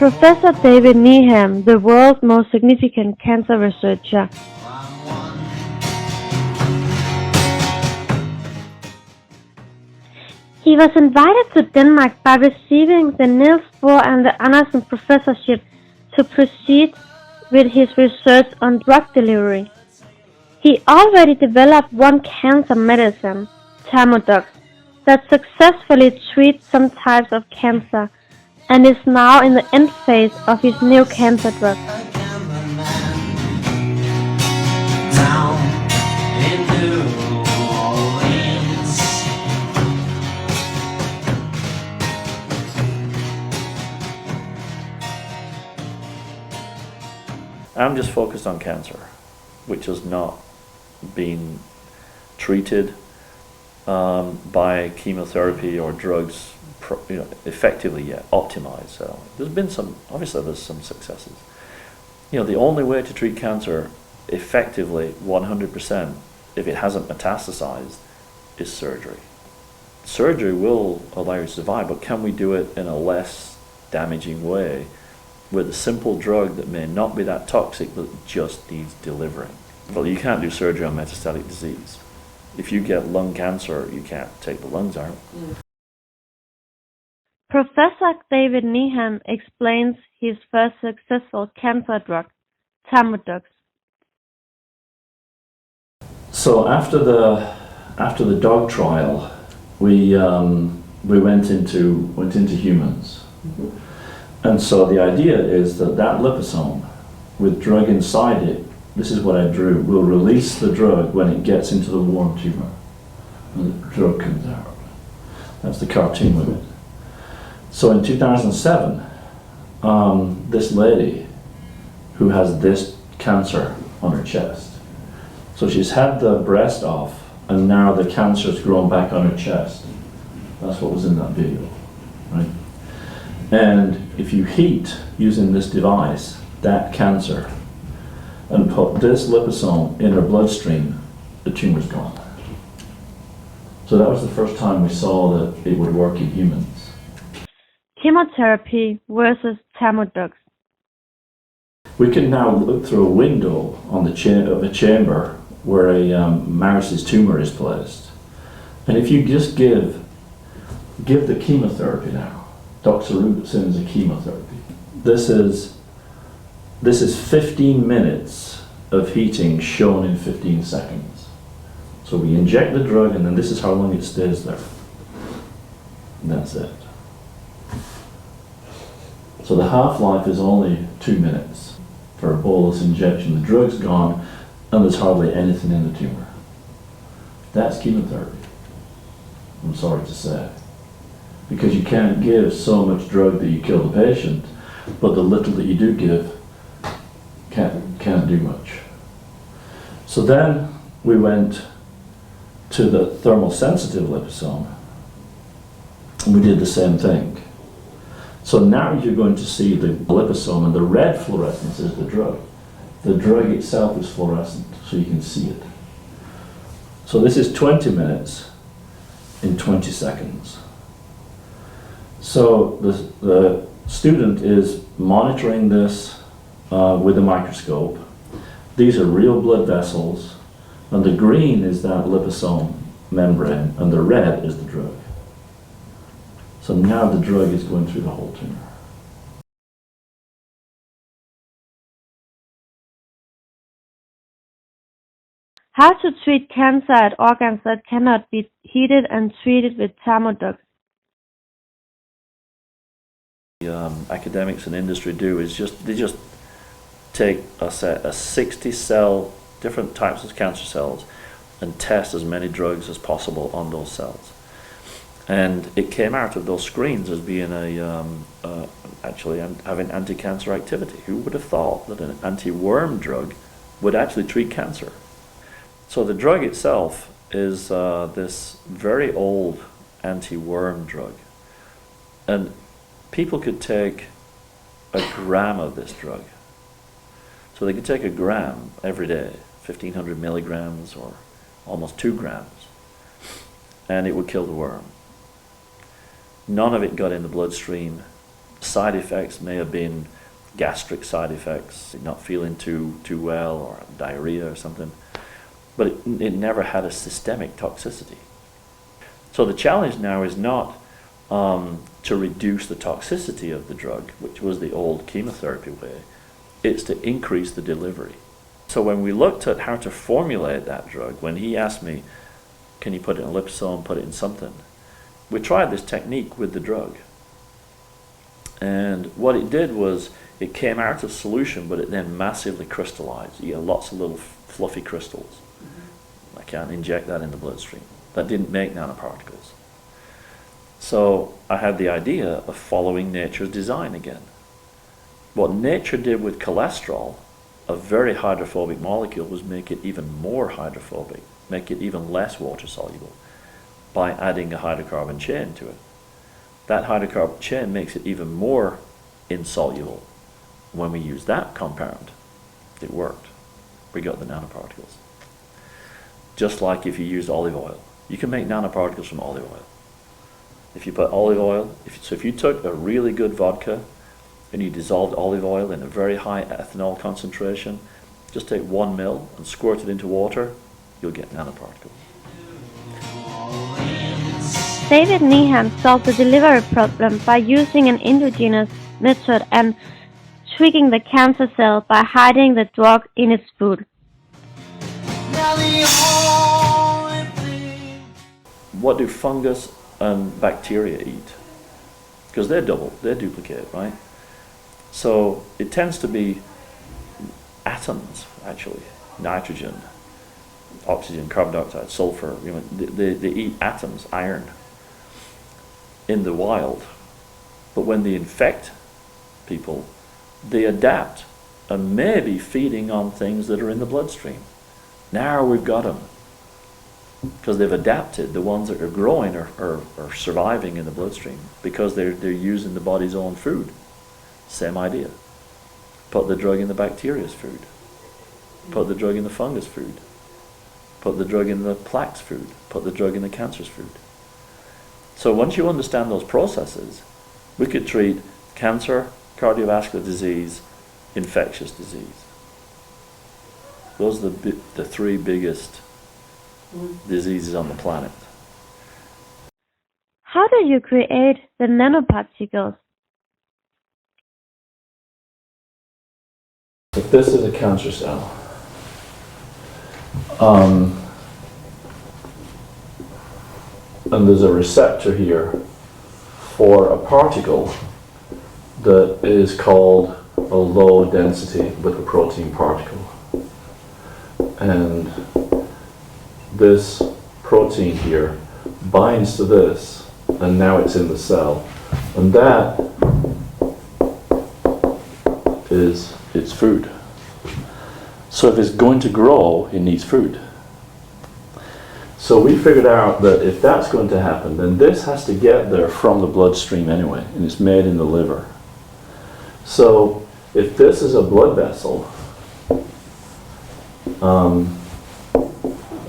Professor David Needham, the world's most significant cancer researcher. He was invited to Denmark by receiving the Niels Bohr and the Andersen Professorship to proceed with his research on drug delivery. He already developed one cancer medicine, THERMODOX, that successfully treats some types of cancer and is now in the end phase of his new cancer drug. I'm just focused on cancer, which has not been treated by chemotherapy or drugs effectively yet, optimized. So obviously there's some successes. The only way to treat cancer effectively, 100%, if it hasn't metastasized, is surgery. Surgery will allow you to survive, but can we do it in a less damaging way with a simple drug that may not be that toxic but just needs delivering? Well, you can't do surgery on metastatic disease. If you get lung cancer, you can't take the lungs out. Professor David Needham explains his first successful cancer drug, THERMODOX. So after the dog trial, we went into humans. Mm-hmm. And so the idea is that liposome with drug inside it, this is what I drew, will release the drug when it gets into the warm tumor. And the drug comes out. That's the cartoon with it. So in 2007, this lady who has this cancer on her chest, so she's had the breast off and now the cancer's grown back on her chest. That's what was in that video, right? And if you heat using this device, that cancer, and put this liposome in her bloodstream, the tumor's gone. So that was the first time we saw that it would work in humans. Chemotherapy versus THERMODOX. We can now look through a window on the of a chamber where a mouse's tumor is placed. And if you just give the chemotherapy now, doxorubicin is a chemotherapy. This is 15 minutes of heating shown in 15 seconds. So we inject the drug and then this is how long it stays there. And that's it. So the half-life is only 2 minutes for a bolus injection. The drug's gone and there's hardly anything in the tumor. That's chemotherapy, I'm sorry to say. Because you can't give so much drug that you kill the patient, but the little that you do give can't do much. So then we went to the thermosensitive liposome and we did the same thing. So now you're going to see the liposome, and the red fluorescence is the drug. The drug itself is fluorescent, so you can see it. So this is 20 minutes in 20 seconds. So the student is monitoring this with a microscope. These are real blood vessels, and the green is that liposome membrane, and the red is the drug. So now the drug is going through the whole tumor. How to treat cancer at organs that cannot be heated and treated with THERMODOX. Academics and industry do is they just take a 60 cell, different types of cancer cells, and test as many drugs as possible on those cells. And it came out of those screens as being actually having anti-cancer activity. Who would have thought that an anti-worm drug would actually treat cancer? So the drug itself is this very old anti-worm drug. And people could take a gram of this drug. So they could take a gram every day, 1,500 milligrams or almost 2 grams, and it would kill the worm. None of it got in the bloodstream, Side effects may have been gastric side effects, not feeling too well, or diarrhea or something, but it never had a systemic toxicity. So the challenge now is not to reduce the toxicity of the drug, which was the old chemotherapy way, it's to increase the delivery. So when we looked at how to formulate that drug, when he asked me, can you put it in a liposome, put it in something, we tried this technique with the drug. And what it did was, it came out of solution, but it then massively crystallized. You get lots of little fluffy crystals. I can't inject that in the bloodstream. That didn't make nanoparticles. So I had the idea of following nature's design again. What nature did with cholesterol, a very hydrophobic molecule, was make it even more hydrophobic, make it even less water soluble, by adding a hydrocarbon chain to it. That hydrocarbon chain makes it even more insoluble. When we used that compound, it worked. We got the nanoparticles. Just like if you used olive oil. You can make nanoparticles from olive oil. If you put olive oil, if you took a really good vodka and you dissolved olive oil in a very high ethanol concentration, just take 1 ml and squirt it into water, you'll get nanoparticles. David Needham solved the delivery problem by using an endogenous method and tricking the cancer cell by hiding the drug in its food. What do fungus and bacteria eat? Because they duplicate, right? So it tends to be atoms, actually. Nitrogen, oxygen, carbon dioxide, sulfur. They eat atoms, iron, in the wild. But when they infect people, they adapt and may be feeding on things that are in the bloodstream. Now we've got them, because they've adapted. The ones that are growing are surviving in the bloodstream because they're using the body's own food. Same idea. Put the drug in the bacteria's food. Put the drug in the fungus food. Put the drug in the plaque's food. Put the drug in the cancer's food. So once you understand those processes, we could treat cancer, cardiovascular disease, infectious disease. Those are the 3 biggest diseases on the planet. How do you create the nanoparticles? If this is a cancer cell, and there's a receptor here for a particle that is called a low density lipoprotein particle. And this protein here binds to this, and now it's in the cell. And that is its food. So if it's going to grow, it needs food. So we figured out that if that's going to happen, then this has to get there from the bloodstream anyway, and it's made in the liver. So if this is a blood vessel,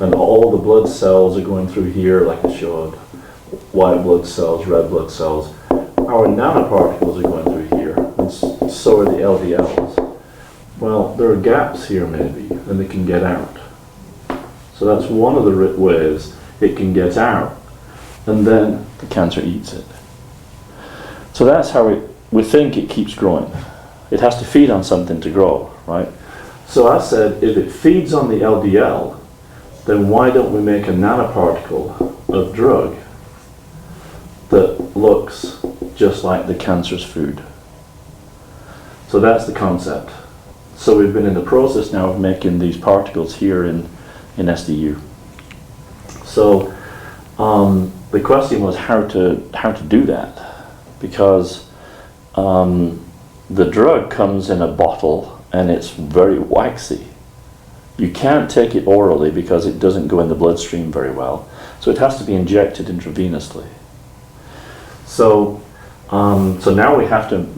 and all the blood cells are going through here, like I showed, white blood cells, red blood cells, our nanoparticles are going through here, and so are the LDLs. Well, there are gaps here maybe, and they can get out. So that's one of the ways it can get out, and then the cancer eats it. So that's how we think it keeps growing. It has to feed on something to grow, right? So I said, if it feeds on the LDL, then why don't we make a nanoparticle of drug that looks just like the cancer's food? So that's the concept. So we've been in the process now of making these particles here in SDU. So the question was how to do that, because the drug comes in a bottle and it's very waxy. You can't take it orally because it doesn't go in the bloodstream very well. So it has to be injected intravenously. So now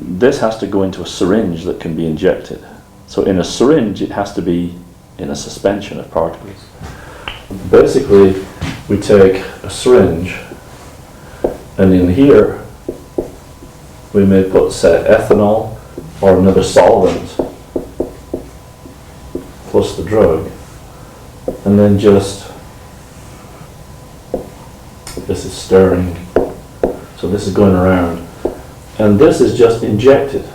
this has to go into a syringe that can be injected. So in a syringe, it has to be in a suspension of particles. Basically, we take a syringe, and in here we may put, say, ethanol or another solvent plus the drug, and then just, this is stirring, so this is going around, and this is just injected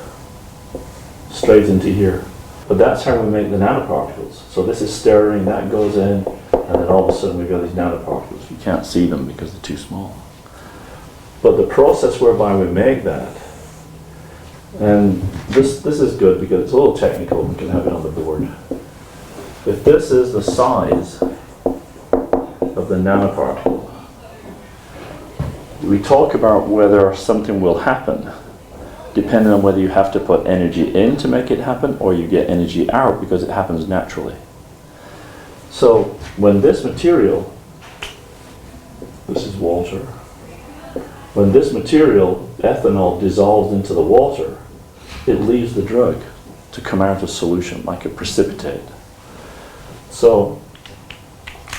straight into here. But that's how we make the nanoparticles. So this is stirring, that goes in, and then all of a sudden we've got these nanoparticles. You can't see them because they're too small. But the process whereby we make that, and this is good because it's a little technical, we can have it on the board. If this is the size of the nanoparticle, we talk about whether something will happen depending on whether you have to put energy in to make it happen or you get energy out because it happens naturally. So when this material, this is water, when this material, ethanol, dissolves into the water, it leaves the drug to come out of solution like a precipitate. So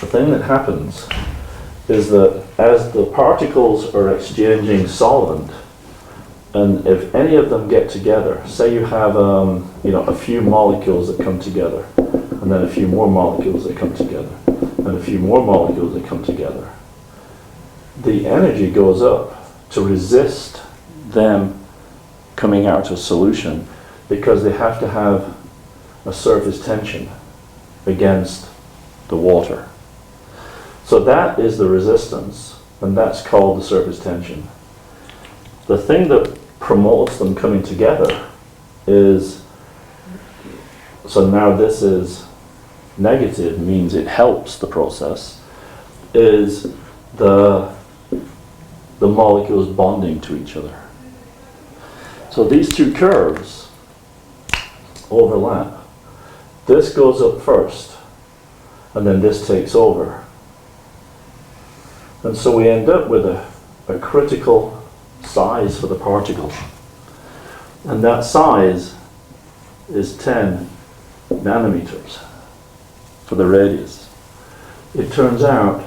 the thing that happens is that as the particles are exchanging solvent, and if any of them get together, say you have a few molecules that come together, and then a few more molecules that come together, and a few more molecules that come together, the energy goes up to resist them coming out of solution because they have to have a surface tension against the water. So that is the resistance, and that's called the surface tension. The thing that promotes them coming together is, so now this is negative, means it helps the process, is the molecules bonding to each other. So these two curves overlap. This goes up first, and then this takes over. And so we end up with a critical size for the particle. And that size is 10 nanometers for the radius. It turns out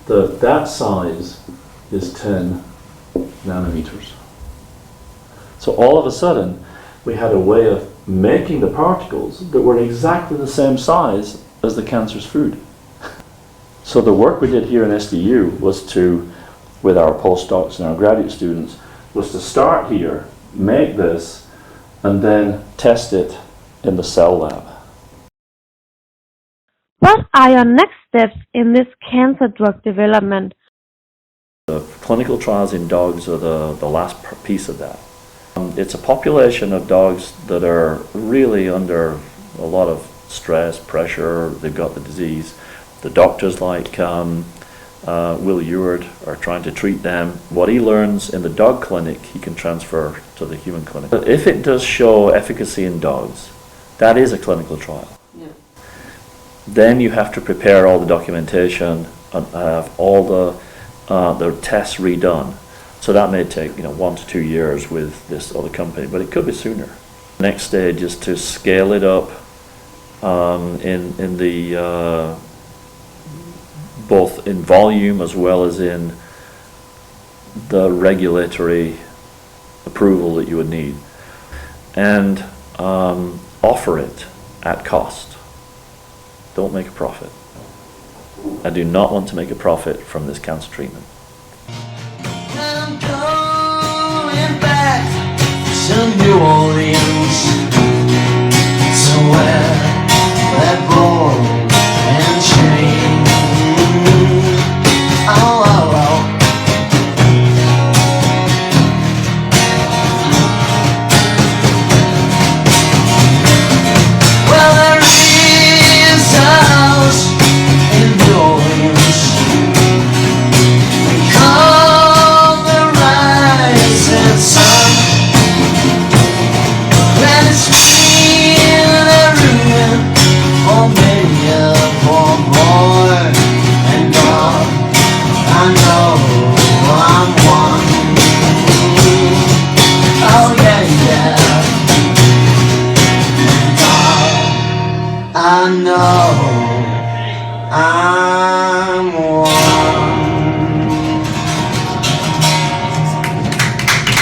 that that size is 10 nanometers. So all of a sudden, we had a way of making the particles that were exactly the same size as the cancer's food. So the work we did here in SDU was to, with our postdocs and our graduate students, was to start here, make this, and then test it in the cell lab. What are your next steps in this cancer drug development? The clinical trials in dogs are the last piece of that. It's a population of dogs that are really under a lot of stress, pressure, they've got the disease. The doctors like Will Eward are trying to treat them. What he learns in the dog clinic, he can transfer to the human clinic. But if it does show efficacy in dogs, that is a clinical trial. Yeah. Then you have to prepare all the documentation and have all the tests redone. So that may take 1 to 2 years with this other company, but it could be sooner. The next stage is to scale it up in the both in volume as well as in the regulatory approval that you would need, and offer it at cost. Don't make a profit. I do not want to make a profit from this cancer treatment. I'm going back to New Orleans, somewhere that ball and chain. Oh, oh, oh. Well, there is a house in New Orleans. We call the rising sun. And it's been a ruin for many a poor boy and girl. I know I'm one. Oh yeah, yeah. And I know